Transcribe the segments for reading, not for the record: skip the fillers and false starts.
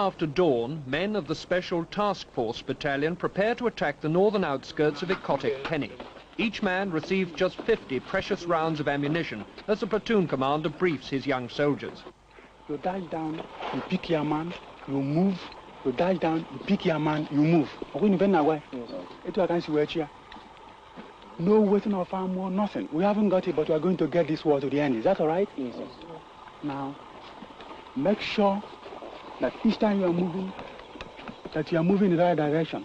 After dawn, men of the Special Task Force Battalion prepare to attack the northern outskirts of Ikotek Penny. Each man receives just 50 precious rounds of ammunition as the platoon commander briefs his young soldiers. You dash down, you pick your man, you move. You dash down, you pick your man, you move. No waiting of farm war, nothing. We haven't got it, but we are going to get this war to the end. Is that all right? Yes. Now, make sure that each time you are moving, that you are moving in the right direction.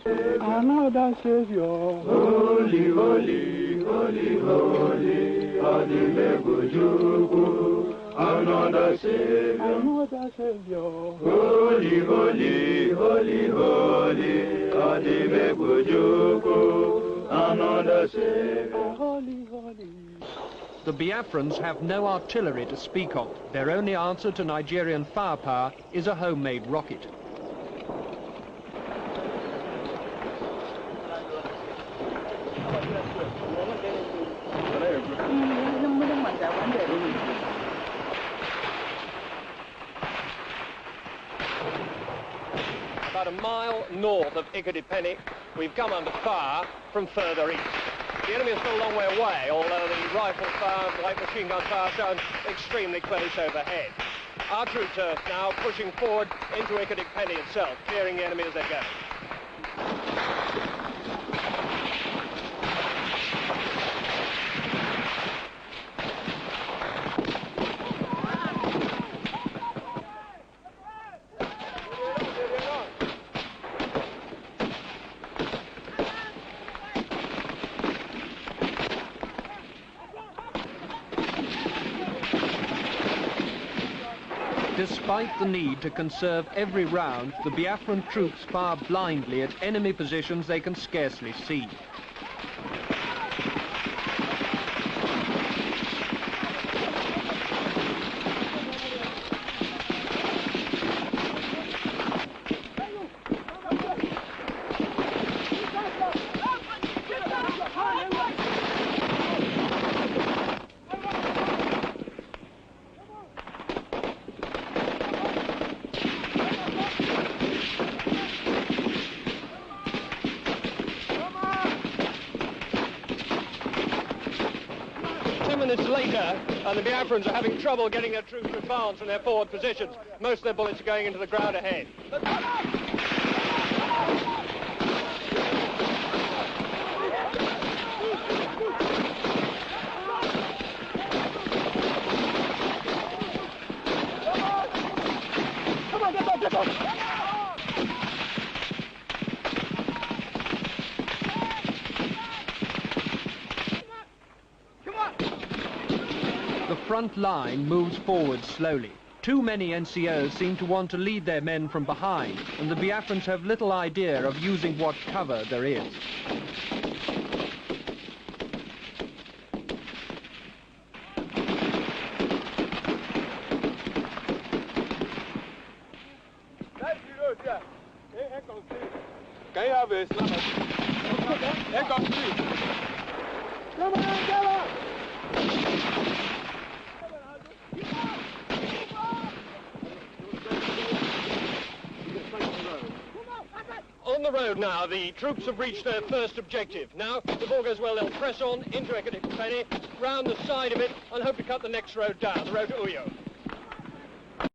Another Savior. Holy, holy, holy, holy, Adimebujuku. Another Savior. Another Savior. Holy, holy, holy, holy, Adimebujuku. Another Savior. Holy, holy. The Biafrans have no artillery to speak of. Their only answer to Nigerian firepower is a homemade rocket. About a mile north of Ikotek, we've come under fire from further east. The enemy is still a long way away, although the rifle fire, light machine gun fire sounds extremely close overhead. Our troops are now pushing forward into Ikotek itself, clearing the enemy as they go. Despite the need to conserve every round, the Biafran troops fire blindly at enemy positions they can scarcely see. Minutes later, the Biafrans are having trouble getting their troops to advance from their forward positions. Most of their bullets are going into the ground ahead. Come on, get up! The front line moves forward slowly. Too many NCOs seem to want to lead their men from behind, and the Biafrans have little idea of using what cover there is. Come on, come on! On the road now, the troops have reached their first objective. Now, if all goes well, they'll press on into Ikotek, round the side of it, and hope to cut the next road down, the road to Uyo.